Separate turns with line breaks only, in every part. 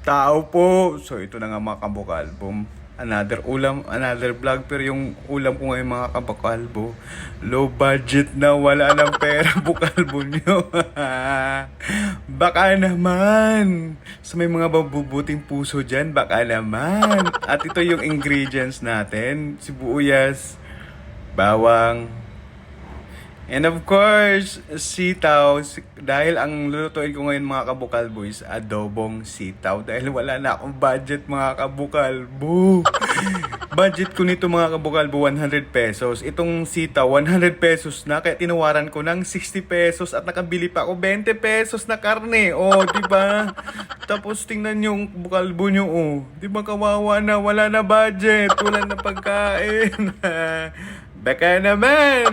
Tao po. So ito na nga mga kabukalbo. Another ulam, another vlog. Pero yung ulam ko ngayon mga kabukalbo, low budget na, wala ng pera bukalbo nyo. Baka naman. Sa may mga mabubuting puso dyan, baka naman. At ito yung ingredients natin. Sibuyas, bawang, and of course, sitaw. Dahil ang lulutuin ko ngayon mga kabukalbo is adobong sitaw. Dahil wala na akong budget mga kabukalbo. Budget ko nito mga kabukalbo, 100 pesos. Itong sitaw, 100 pesos na. Kaya tinawaran ko ng 60 pesos at nakabili pa ako 20 pesos na karne. Oh, di ba? Tapos tingnan yung bukalbo nyo. Oh, di ba kawawa na? Wala na budget. Wala na pagkain. Baka naman!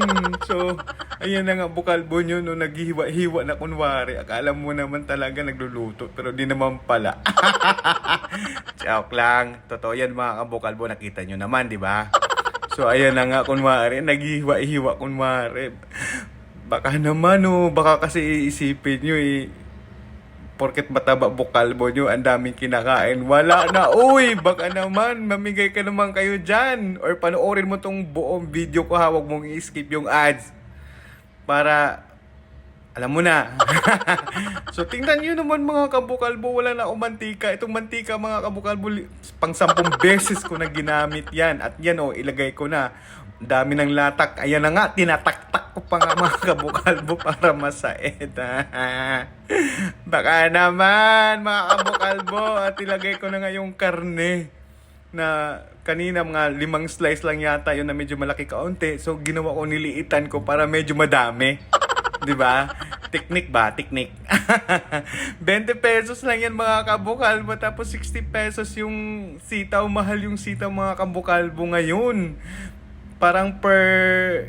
So, ayan na nga bukalbo nyo no, naghihiwa-hiwa na kunwari. Akala mo naman talaga nagluluto, pero di naman pala. Joke lang. Totoo yan mga kabukalbo, nakita nyo naman, di ba? So, ayan na nga kunwari, naghihiwa-hiwa kunwari. Baka naman baka kasi iisipin nyo porket mataba bukalbo nyo, ang daming kinakain. Wala na, uy! Baka naman, mamigay ka naman kayo dyan. Or panoorin mo tong buong video ko ha, huwag mong i-skip yung ads. Para, alam mo na. So, tingnan nyo naman mga kabukalbo, wala na akong mantika. Itong mantika mga kabukalbo, pang 10 beses ko na ginamit yan. At yan ilagay ko na. Dami ng latak. Ayan na nga, tinataktak ko pa nga mga kabukalbo para masait. Baka naman mga kabukalbo. At ilagay ko na nga yung karne na kanina mga 5 slice lang yata yun na medyo malaki kaunti. So ginawa ko, niliitan ko para medyo madami. Diba? Teknik ba? Teknik. 20 pesos lang yan mga kabukalbo. Tapos 60 pesos yung sitaw. Mahal yung sitaw mga kabukalbo ngayon. Parang per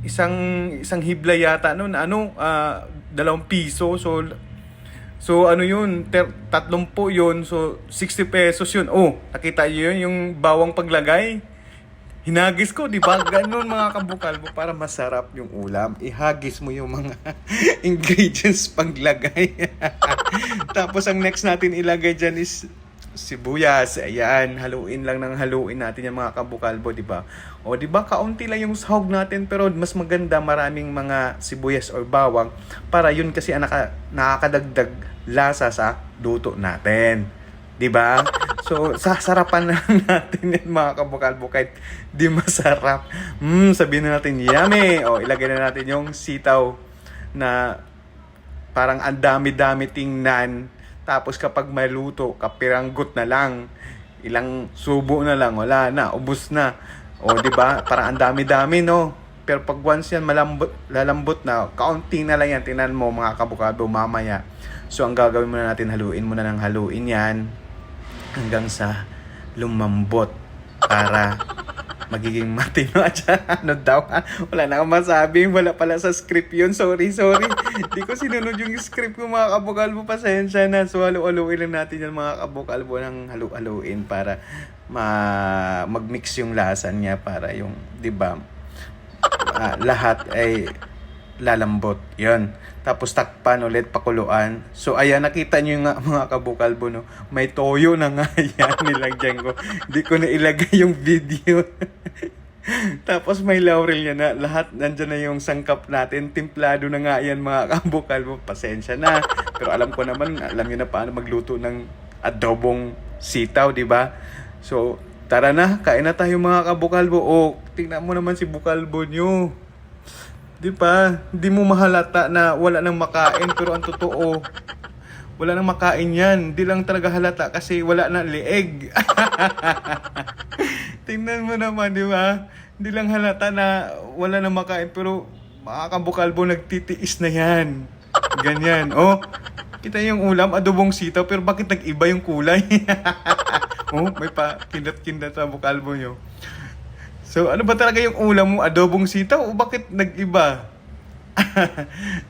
isang hibla yata noon 2 piso. So ano yun, 30 yun. So 60 pesos yun. Oh, nakita niyo yun yung bawang paglagay. Hinagis ko, di ba? Ganun mga kabukalbo para masarap yung ulam. Ihagis mo yung mga ingredients paglagay. Tapos ang next natin ilagay dyan is sibuyas. Ayan, haluin lang ng haluin natin yung mga kabukalbo, di ba? O di ba kaunti lang yung sahog natin pero mas maganda maraming mga sibuyas or bawang para yun kasi ang nakakadagdag lasa sa luto natin. Di ba? So, sasarapan na natin yan mga kabukalbo kahit di masarap. Sabihin na natin, yummy! O, ilagay na natin yung sitaw na parang ang dami-dami tingnan. Tapos kapag maluto, kapiranggot na lang. Ilang subo na lang, wala na, ubos na. O, di ba? Parang ang dami-dami, no? Pero pag once yan lalambot na, kaunti na lang yan. Tingnan mo mga kabukalbo mamaya. So, ang gagawin muna natin, haluin muna ng haluin yan hanggang sa lumambot para magiging matino at ano daw ha? Wala na akong masabi, wala pala sa script yun. Sorry. Di ko sinunod yung script ko mga kabukalbo, pasensya na. So halu-haluin lang natin yan mga kabukalbo ng halu-haluin para mag-mix yung lasa niya para yung, di ba, lahat ay lalambot. Yun. Tapos takpan ulit, pakuluan. So ayan, nakita nyo nga mga kabukalbo, no? May toyo na nga yan nilagyan ko. Hindi ko na ilagay yung video. Tapos may laurel yan na. Lahat nandyan na yung sangkap natin. Timplado na nga yan mga kabukalbo. Pasensya na. Pero alam ko naman, alam nyo na paano magluto ng adobong sitaw, di ba? So tara na, kain na tayo mga kabukalbo. O, tingnan mo naman si bukalbo nyo. Di ba? Hindi mo mahalata na wala nang makain, pero ang totoo, wala nang makain yan. Di lang talaga halata kasi wala na lieg. Tingnan mo naman, di ba? Hindi lang halata na wala nang makain, pero mga kabukalbo, nagtitiis na yan. Ganyan. Oh, kita yung ulam, adobong sitaw, pero bakit nag-iba yung kulay? Oh, may pa kindat-kindat sa bukalbo nyo. So, ano ba talaga yung ulam mo? Adobong sitaw o bakit nag-iba?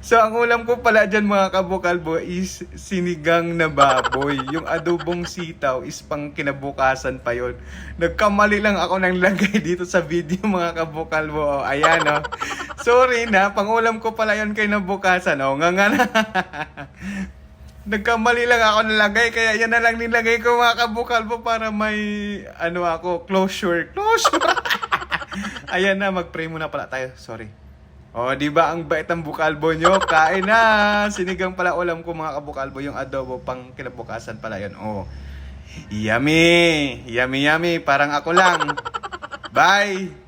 So, ang ulam ko pala dyan mga kabukalbo is sinigang na baboy. Yung adobong sitaw is pang kinabukasan pa yon. Nagkamali lang ako ng lagay dito sa video mga kabukalbo. Ayan, oh. Sorry na, pang ulam ko pala yon kay nabukasan. Oh, nga na. Nagkamali lang ako nilagay, kaya yan na lang nilagay ko mga kabukalbo para may, ano ako, closure. Ayan na, mag-pray muna pala tayo. Sorry. O, di ba ang bait ng bukalbo nyo? Kain na! Sinigang pala ulam ko mga kabukalbo, yung adobo pang kinabukasan pala yun. O, yummy! Yummy, yummy. Parang ako lang. Bye!